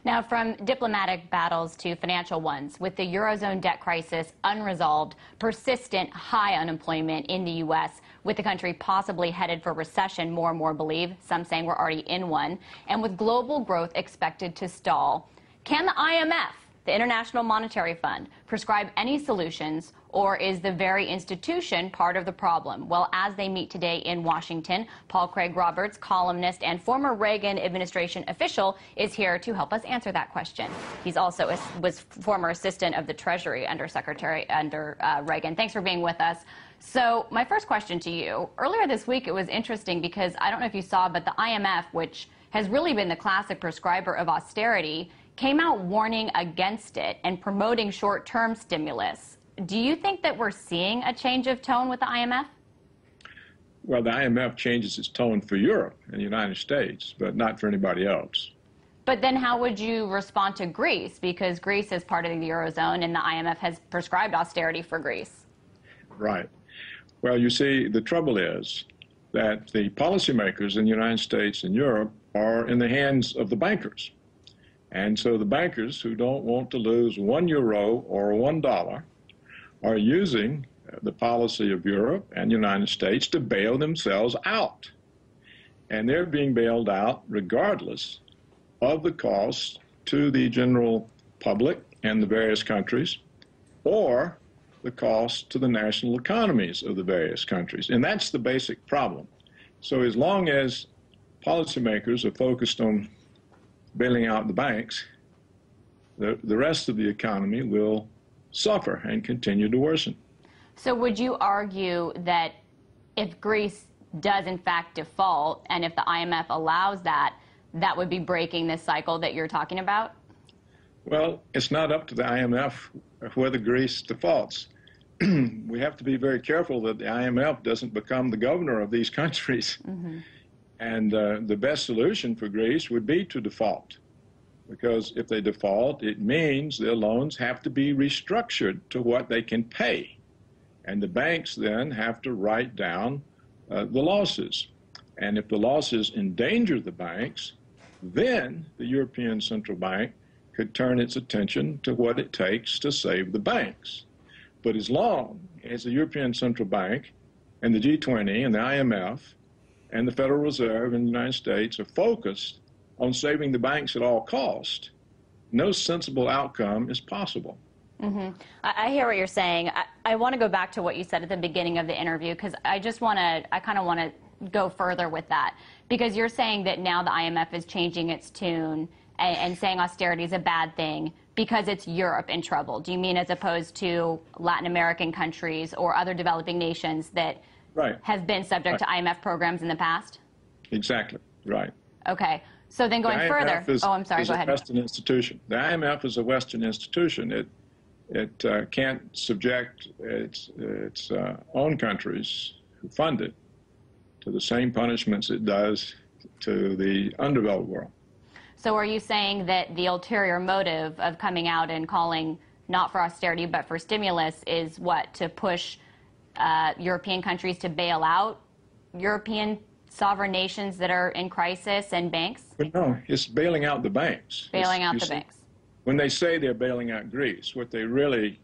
Now, from diplomatic battles to financial ones, with the Eurozone debt crisis unresolved, persistent high unemployment in the U.S., with the country possibly headed for recession, more and more believe, some saying we're already in one, and with global growth expected to stall, can the IMF, the International Monetary Fund, prescribe any solutions, or is the very institution part of the problem? Well, as they meet today in Washington, Paul Craig Roberts, columnist and former Reagan administration official, is here to help us answer that question. He's also was former assistant of the Treasury under Reagan. Thanks for being with us. So my first question to you, earlier this week it was interesting because I don't know if you saw, but the IMF, which has really been the classic prescriber of austerity, came out warning against it and promoting short-term stimulus. Do you think that we're seeing a change of tone with the IMF? Well, the IMF changes its tone for Europe and the United States, but not for anybody else. But then how would you respond to Greece? Because Greece is part of the Eurozone and the IMF has prescribed austerity for Greece. Right. Well, you see, the trouble is that the policymakers in the United States and Europe are in the hands of the bankers. And so the bankers who don't want to lose €1 or $1 are using the policy of Europe and the United States to bail themselves out. And they're being bailed out regardless of the cost to the general public and the various countries, or the cost to the national economies of the various countries. And that's the basic problem. So as long as policymakers are focused on bailing out the banks, the rest of the economy will suffer and continue to worsen. So would you argue that if Greece does in fact default, and if the IMF allows that, that would be breaking this cycle that you're talking about? Well, it's not up to the IMF whether Greece defaults. We have to be very careful that the IMF doesn't become the governor of these countries. Mm-hmm. And the best solution for Greece would be to default, because if they default, it means their loans have to be restructured to what they can pay. And the banks then have to write down the losses. And if the losses endanger the banks, then the European Central Bank could turn its attention to what it takes to save the banks. But as long as the European Central Bank and the G20 and the IMF and the Federal Reserve in the United States are focused on saving the banks at all cost, no sensible outcome is possible. Mm-hmm. I hear what you're saying. I want to go back to what you said at the beginning of the interview, because I kind of want to go further with that, because you're saying that now the IMF is changing its tune and saying austerity is a bad thing because it's Europe in trouble. Do you mean as opposed to Latin American countries or other developing nations that have been subject to IMF programs in the past? Exactly, right. Okay. So then going further, I'm sorry, go ahead. The IMF is a Western institution. The IMF is a Western institution. It can't subject its own countries who fund it to the same punishments it does to the undeveloped world. So are you saying that the ulterior motive of coming out and calling not for austerity but for stimulus is what, to push European countries to bail out European sovereign nations that are in crisis and banks? But no, it's bailing out the banks. Bailing out the banks. When they say they're bailing out Greece, what they really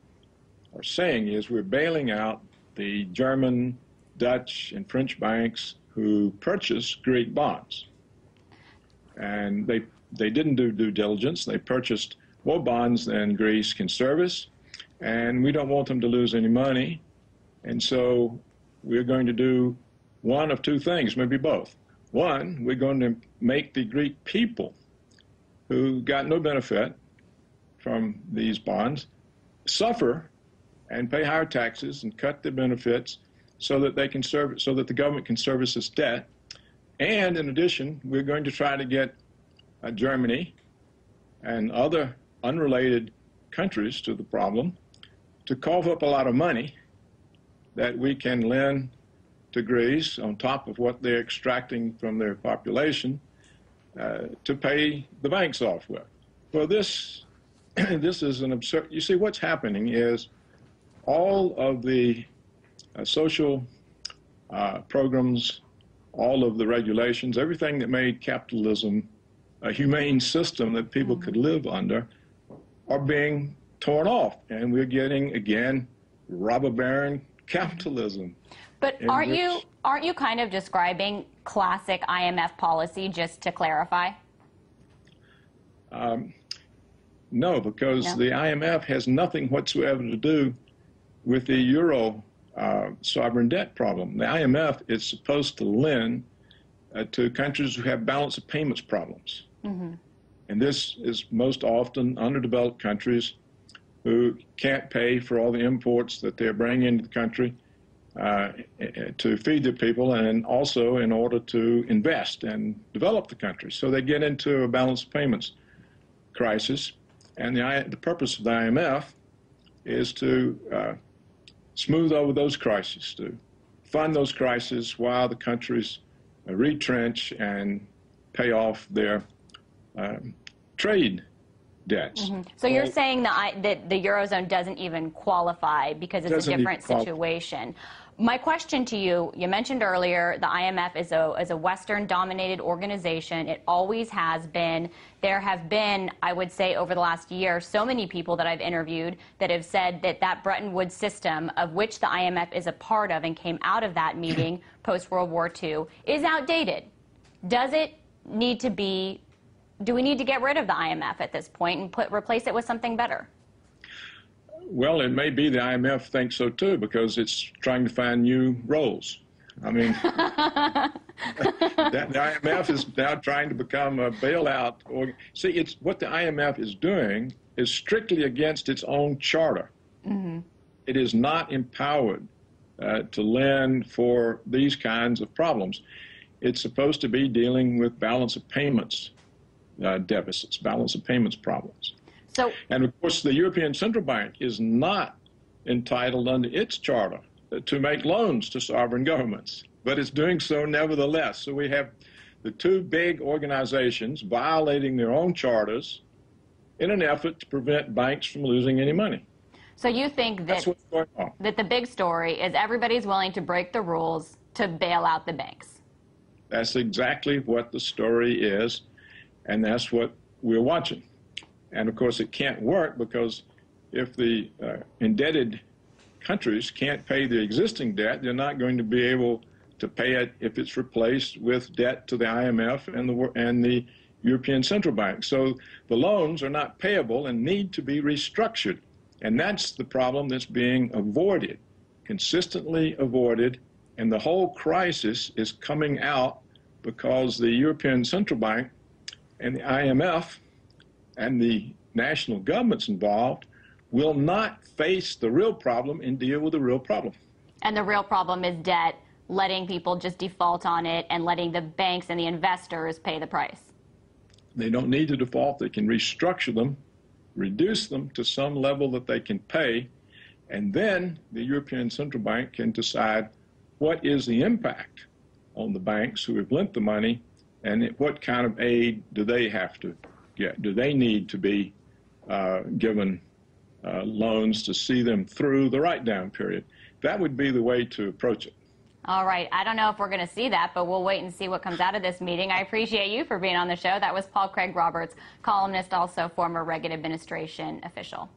are saying is we're bailing out the German, Dutch, and French banks who purchased Greek bonds. And they didn't do due diligence. They purchased more bonds than Greece can service, and we don't want them to lose any money. And so we're going to do one of two things, maybe both. One, we're going to make the Greek people who got no benefit from these bonds suffer and pay higher taxes and cut their benefits so that they can so that the government can service its debt. And in addition, we're going to try to get Germany and other unrelated countries to the problem to cough up a lot of money that we can lend to Greece on top of what they're extracting from their population to pay the banks off with. Well, this is an absurd. You see, what's happening is all of the social programs, all of the regulations, everything that made capitalism a humane system that people could live under are being torn off. And we're getting, again, robber baron capitalism. But aren't you kind of describing classic IMF policy, just to clarify? No, because the IMF has nothing whatsoever to do with the euro sovereign debt problem. The IMF is supposed to lend to countries who have balance of payments problems. And this is most often underdeveloped countries who can't pay for all the imports that they're bringing into the country to feed their people, and also in order to invest and develop the country. So they get into a balance of payments crisis, and the purpose of the IMF is to smooth over those crises, to fund those crises while the countries retrench and pay off their trade debts. So you're saying that the Eurozone doesn't even qualify because it's a different situation. My question to you, you mentioned earlier the IMF is a Western-dominated organization. It always has been. There have been, I would say, over the last year, so many people that I've interviewed that have said that that Bretton Woods system, of which the IMF is a part of and came out of that meeting post-World War II, is outdated. Does it need to be, do we need to get rid of the IMF at this point and replace it with something better? Well, it may be the IMF thinks so too, because it's trying to find new roles. I mean, the IMF is now trying to become a bailout. See, it's what the IMF is doing is strictly against its own charter. It is not empowered to lend for these kinds of problems. It's supposed to be dealing with balance of payments deficits, balance of payments problems. And of course, the European Central Bank is not entitled under its charter to make loans to sovereign governments, but it's doing so nevertheless. So we have the two big organizations violating their own charters in an effort to prevent banks from losing any money. So you think that, that the big story is everybody's willing to break the rules to bail out the banks? That's exactly what the story is, and that's what we're watching. And of course, it can't work because if the indebted countries can't pay the existing debt, they're not going to be able to pay it if it's replaced with debt to the IMF and the European Central Bank. So the loans are not payable and need to be restructured. And that's the problem that's being avoided, consistently avoided. And the whole crisis is coming out because the European Central Bank and the IMF and the national governments involved will not face the real problem and deal with the real problem. And the real problem is debt, letting people just default on it and letting the banks and the investors pay the price. They don't need to default. They can restructure them, reduce them to some level that they can pay, and then the European Central Bank can decide what is the impact on the banks who have lent the money and what kind of aid do they have to get. Do they need to be given loans to see them through the write-down period? That would be the way to approach it. All right. I don't know if we're going to see that, but we'll wait and see what comes out of this meeting. I appreciate you for being on the show. That was Paul Craig Roberts, columnist, also former Reagan administration official.